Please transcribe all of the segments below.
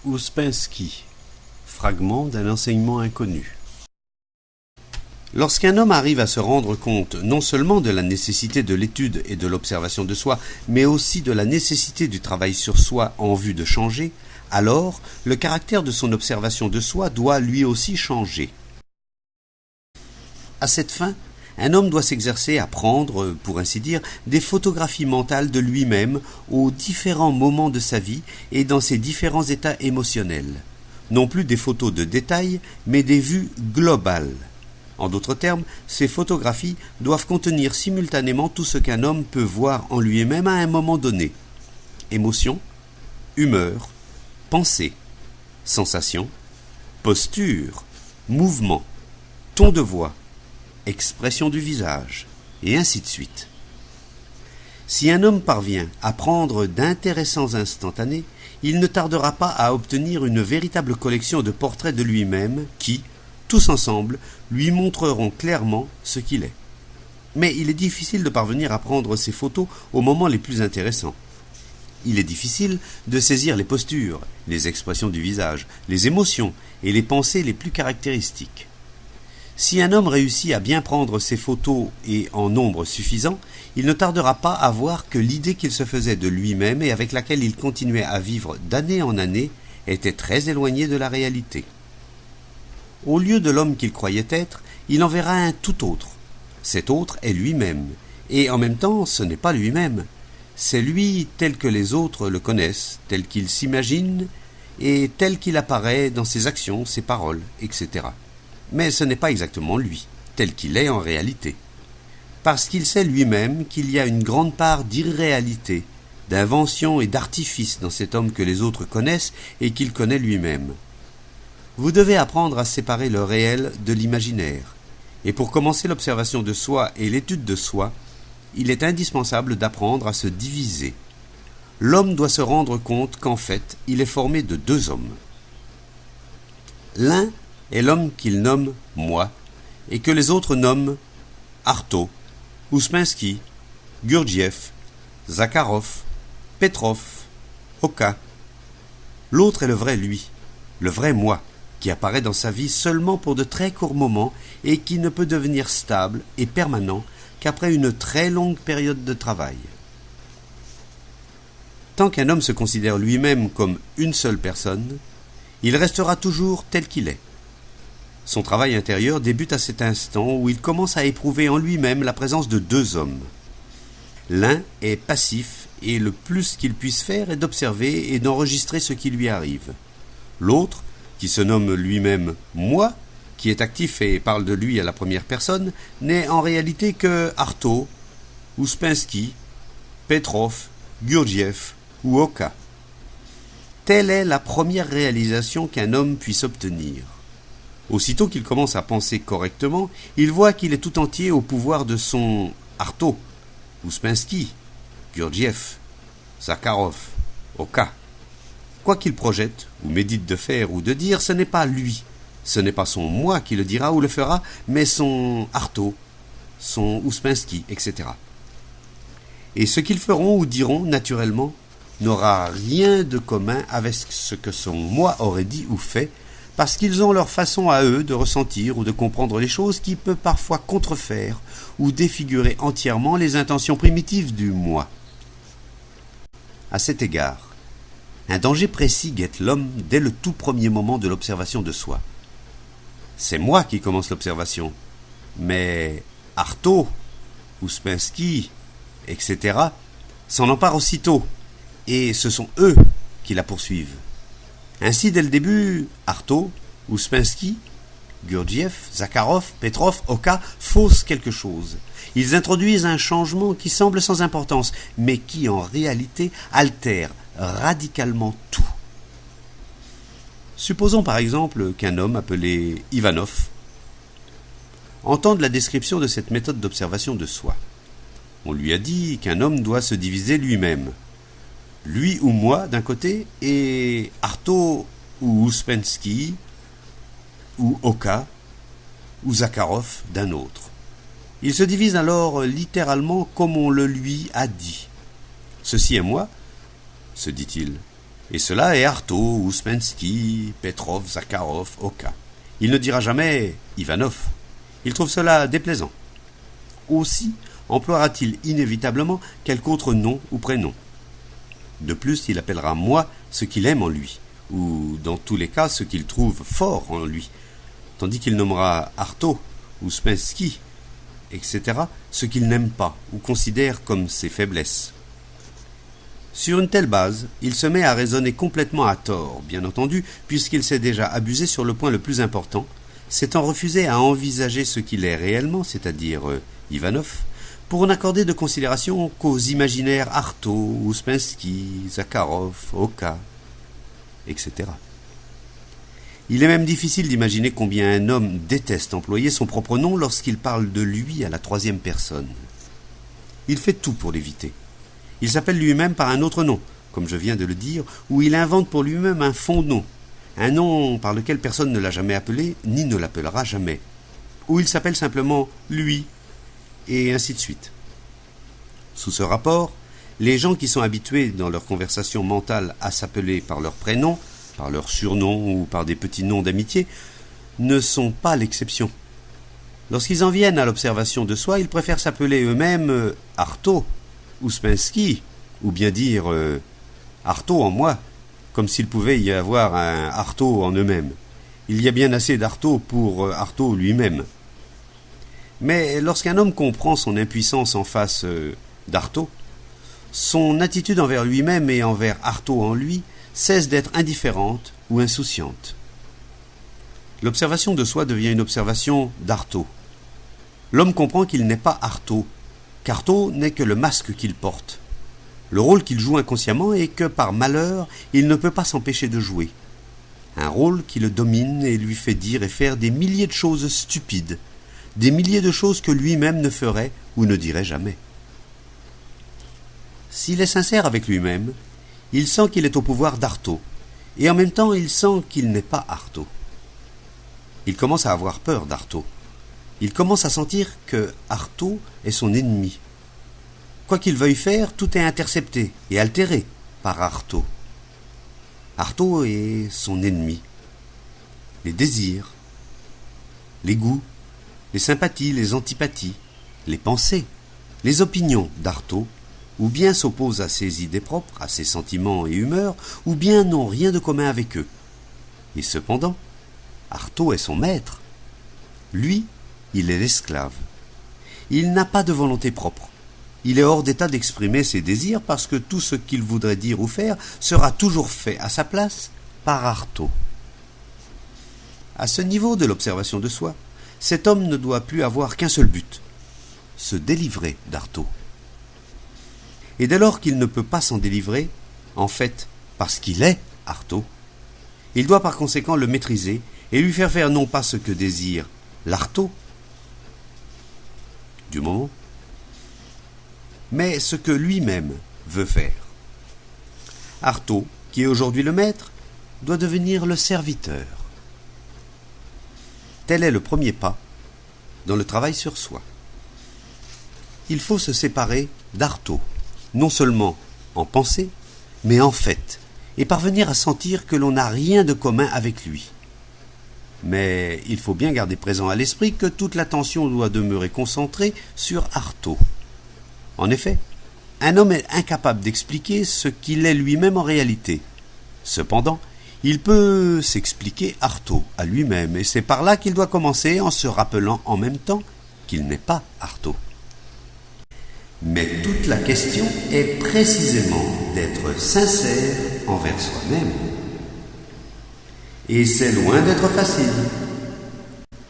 Ouspensky. Fragment d'un enseignement inconnu. Lorsqu'un homme arrive à se rendre compte non seulement de la nécessité de l'étude et de l'observation de soi, mais aussi de la nécessité du travail sur soi en vue de changer, alors le caractère de son observation de soi doit lui aussi changer. À cette fin, un homme doit s'exercer à prendre, pour ainsi dire, des photographies mentales de lui-même aux différents moments de sa vie et dans ses différents états émotionnels. Non plus des photos de détail, mais des vues globales. En d'autres termes, ces photographies doivent contenir simultanément tout ce qu'un homme peut voir en lui-même à un moment donné. Émotion, humeur, pensée, sensation, posture, mouvement, ton de voix, expression du visage, et ainsi de suite. Si un homme parvient à prendre d'intéressants instantanés, il ne tardera pas à obtenir une véritable collection de portraits de lui-même qui, tous ensemble, lui montreront clairement ce qu'il est. Mais il est difficile de parvenir à prendre ces photos aux moments les plus intéressants. Il est difficile de saisir les postures, les expressions du visage, les émotions et les pensées les plus caractéristiques. Si un homme réussit à bien prendre ses photos et en nombre suffisant, il ne tardera pas à voir que l'idée qu'il se faisait de lui-même et avec laquelle il continuait à vivre d'année en année était très éloignée de la réalité. Au lieu de l'homme qu'il croyait être, il en verra un tout autre. Cet autre est lui-même, et en même temps ce n'est pas lui-même. C'est lui tel que les autres le connaissent, tel qu'il s'imagine et tel qu'il apparaît dans ses actions, ses paroles, etc. Mais ce n'est pas exactement lui, tel qu'il est en réalité. Parce qu'il sait lui-même qu'il y a une grande part d'irréalité, d'invention et d'artifice dans cet homme que les autres connaissent et qu'il connaît lui-même. Vous devez apprendre à séparer le réel de l'imaginaire. Et pour commencer l'observation de soi et l'étude de soi, il est indispensable d'apprendre à se diviser. L'homme doit se rendre compte qu'en fait, il est formé de deux hommes. L'un est l'homme qu'il nomme « moi » et que les autres nomment Artaud, Ouspensky, Gurdjieff, Zakharov, Petrov, Oka. L'autre est le vrai lui, le vrai moi, qui apparaît dans sa vie seulement pour de très courts moments et qui ne peut devenir stable et permanent qu'après une très longue période de travail. Tant qu'un homme se considère lui-même comme une seule personne, il restera toujours tel qu'il est. Son travail intérieur débute à cet instant où il commence à éprouver en lui-même la présence de deux hommes. L'un est passif et le plus qu'il puisse faire est d'observer et d'enregistrer ce qui lui arrive. L'autre, qui se nomme lui-même « moi », qui est actif et parle de lui à la première personne, n'est en réalité que Artaud, Ouspensky, Petrov, Gurdjieff ou Oka. Telle est la première réalisation qu'un homme puisse obtenir. Aussitôt qu'il commence à penser correctement, il voit qu'il est tout entier au pouvoir de son Artaud, Ouspensky, Gurdjieff, Zakharov, Oka. Quoi qu'il projette, ou médite de faire ou de dire, ce n'est pas lui, ce n'est pas son moi qui le dira ou le fera, mais son Artaud, son Ouspensky, etc. Et ce qu'ils feront ou diront, naturellement, n'aura rien de commun avec ce que son moi aurait dit ou fait, parce qu'ils ont leur façon à eux de ressentir ou de comprendre les choses qui peut parfois contrefaire ou défigurer entièrement les intentions primitives du moi. À cet égard, un danger précis guette l'homme dès le tout premier moment de l'observation de soi. C'est moi qui commence l'observation, mais Artaud, Ouspensky, etc. s'en emparent aussitôt, et ce sont eux qui la poursuivent. Ainsi, dès le début, Artaud, Ouspensky, Gurdjieff, Zakharov, Petrov, Oka faussent quelque chose. Ils introduisent un changement qui semble sans importance, mais qui en réalité altère radicalement tout. Supposons par exemple qu'un homme appelé Ivanov entende la description de cette méthode d'observation de soi. On lui a dit qu'un homme doit se diviser lui-même. Lui ou moi d'un côté, et Artaud ou Ouspensky, ou Oka, ou Zakharov d'un autre. Il se divise alors littéralement comme on le lui a dit. Ceci est moi, se dit-il, Et cela est Artaud, Ouspensky, Petrov, Zakharov, Oka. Il ne dira jamais Ivanov. Il trouve cela déplaisant. Aussi emploiera-t-il inévitablement quelque autre nom ou prénom. De plus, il appellera moi ce qu'il aime en lui, ou dans tous les cas ce qu'il trouve fort en lui, tandis qu'il nommera Artaud, Ouspensky, etc., ce qu'il n'aime pas ou considère comme ses faiblesses. Sur une telle base, il se met à raisonner complètement à tort, bien entendu, puisqu'il s'est déjà abusé sur le point le plus important, s'étant refusé à envisager ce qu'il est réellement, c'est-à-dire Ivanov, pour n'accorder de considération qu'aux imaginaires Artaud, Ouspensky, Zakharov, Oka, etc. Il est même difficile d'imaginer combien un homme déteste employer son propre nom lorsqu'il parle de lui à la troisième personne. Il fait tout pour l'éviter. Il s'appelle lui-même par un autre nom, comme je viens de le dire, ou il invente pour lui-même un faux nom, un nom par lequel personne ne l'a jamais appelé, ni ne l'appellera jamais, ou il s'appelle simplement lui, et ainsi de suite. Sous ce rapport, les gens qui sont habitués dans leur conversation mentale à s'appeler par leur prénom, par leur surnom ou par des petits noms d'amitié, ne sont pas l'exception. Lorsqu'ils en viennent à l'observation de soi, ils préfèrent s'appeler eux-mêmes Artaud, Ouspensky, ou bien dire Artaud en moi, comme s'il pouvait y avoir un Artaud en eux-mêmes. Il y a bien assez d'Artaud pour Artaud lui-même. Mais lorsqu'un homme comprend son impuissance en face d'Artaud, son attitude envers lui-même et envers Artaud en lui cesse d'être indifférente ou insouciante. L'observation de soi devient une observation d'Artaud. L'homme comprend qu'il n'est pas Artaud, qu'Artaud n'est que le masque qu'il porte, le rôle qu'il joue inconsciemment et que, par malheur, il ne peut pas s'empêcher de jouer. Un rôle qui le domine et lui fait dire et faire des milliers de choses stupides, des milliers de choses que lui-même ne ferait ou ne dirait jamais. S'il est sincère avec lui-même, il sent qu'il est au pouvoir d'Artaud, et en même temps il sent qu'il n'est pas Artaud. Il commence à avoir peur d'Artaud. Il commence à sentir que Artaud est son ennemi. Quoi qu'il veuille faire, tout est intercepté et altéré par Artaud. Artaud est son ennemi. Les désirs, les goûts, les sympathies, les antipathies, les pensées, les opinions d'Artaud, ou bien s'opposent à ses idées propres, à ses sentiments et humeurs, ou bien n'ont rien de commun avec eux. Et cependant, Artaud est son maître. Lui, il est l'esclave. Il n'a pas de volonté propre. Il est hors d'état d'exprimer ses désirs parce que tout ce qu'il voudrait dire ou faire sera toujours fait à sa place par Artaud. À ce niveau de l'observation de soi, cet homme ne doit plus avoir qu'un seul but, se délivrer d'Artaud. Et dès lors qu'il ne peut pas s'en délivrer, en fait, parce qu'il est Artaud, il doit par conséquent le maîtriser et lui faire non pas ce que désire l'Artaud du moment, mais ce que lui-même veut faire. Artaud, qui est aujourd'hui le maître, doit devenir le serviteur. Tel est le premier pas dans le travail sur soi. Il faut se séparer d'Artaud, non seulement en pensée, mais en fait, et parvenir à sentir que l'on n'a rien de commun avec lui. Mais il faut bien garder présent à l'esprit que toute l'attention doit demeurer concentrée sur Artaud. En effet, un homme est incapable d'expliquer ce qu'il est lui-même en réalité. Cependant, il peut s'expliquer Artaud à lui-même, et c'est par là qu'il doit commencer en se rappelant en même temps qu'il n'est pas Artaud. Mais toute la question est précisément d'être sincère envers soi-même. Et c'est loin d'être facile.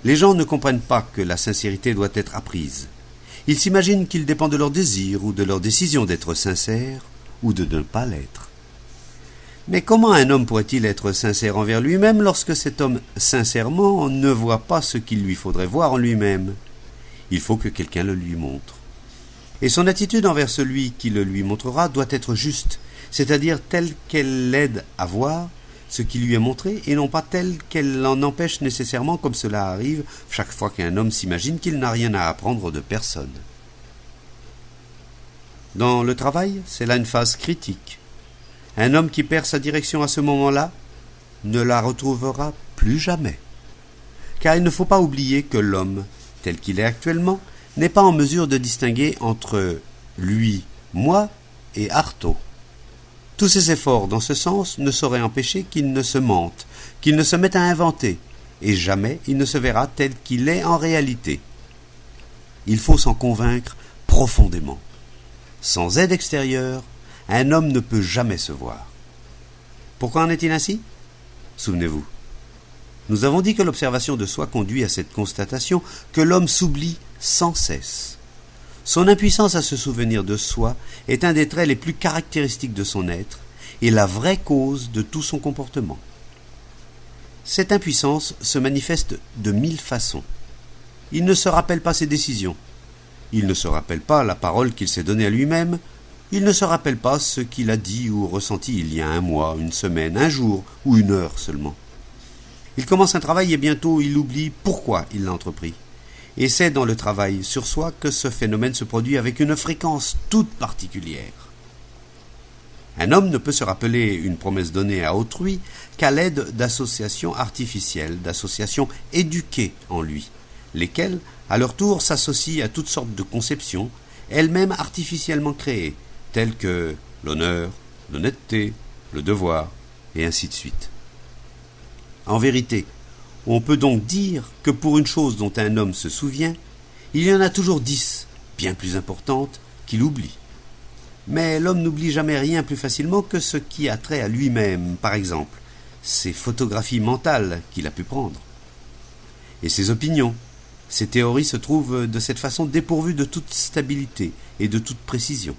Les gens ne comprennent pas que la sincérité doit être apprise. Ils s'imaginent qu'il dépend de leur désir ou de leur décision d'être sincère ou de ne pas l'être. Mais comment un homme pourrait-il être sincère envers lui-même lorsque cet homme, sincèrement, ne voit pas ce qu'il lui faudrait voir en lui-même? Il faut que quelqu'un le lui montre. Et son attitude envers celui qui le lui montrera doit être juste, c'est-à-dire telle qu'elle l'aide à voir ce qui lui est montré, et non pas telle qu'elle l'en empêche nécessairement, comme cela arrive chaque fois qu'un homme s'imagine qu'il n'a rien à apprendre de personne. Dans le travail, c'est là une phase critique. Un homme qui perd sa direction à ce moment-là ne la retrouvera plus jamais. Car il ne faut pas oublier que l'homme, tel qu'il est actuellement, n'est pas en mesure de distinguer entre lui, moi et Artaud. Tous ses efforts dans ce sens ne sauraient empêcher qu'il ne se mente, qu'il ne se mette à inventer, et jamais il ne se verra tel qu'il est en réalité. Il faut s'en convaincre profondément. Sans aide extérieure, un homme ne peut jamais se voir. Pourquoi en est-il ainsi ? Souvenez-vous. Nous avons dit que l'observation de soi conduit à cette constatation que l'homme s'oublie sans cesse. Son impuissance à se souvenir de soi est un des traits les plus caractéristiques de son être et la vraie cause de tout son comportement. Cette impuissance se manifeste de 1000 façons. Il ne se rappelle pas ses décisions. Il ne se rappelle pas la parole qu'il s'est donnée à lui-même. Il ne se rappelle pas ce qu'il a dit ou ressenti il y a un mois, une semaine, un jour ou une heure seulement. Il commence un travail et bientôt il oublie pourquoi il l'a entrepris. Et c'est dans le travail sur soi que ce phénomène se produit avec une fréquence toute particulière. Un homme ne peut se rappeler une promesse donnée à autrui qu'à l'aide d'associations artificielles, d'associations éduquées en lui, lesquelles, à leur tour, s'associent à toutes sortes de conceptions, elles-mêmes artificiellement créées, telles que l'honneur, l'honnêteté, le devoir, et ainsi de suite. En vérité, on peut donc dire que pour une chose dont un homme se souvient, il y en a toujours 10, bien plus importantes, qu'il oublie. Mais l'homme n'oublie jamais rien plus facilement que ce qui a trait à lui-même, par exemple, ses photographies mentales qu'il a pu prendre. Et ses opinions, ses théories se trouvent de cette façon dépourvues de toute stabilité et de toute précision.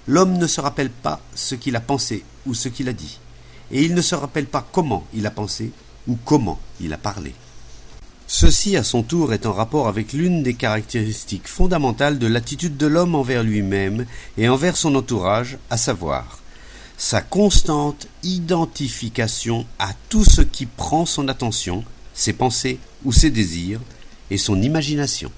L'homme ne se rappelle pas ce qu'il a pensé ou ce qu'il a dit, et il ne se rappelle pas comment il a pensé ou comment il a parlé. Ceci, à son tour, est en rapport avec l'une des caractéristiques fondamentales de l'attitude de l'homme envers lui-même et envers son entourage, à savoir sa constante identification à tout ce qui prend son attention, ses pensées ou ses désirs, et son imagination.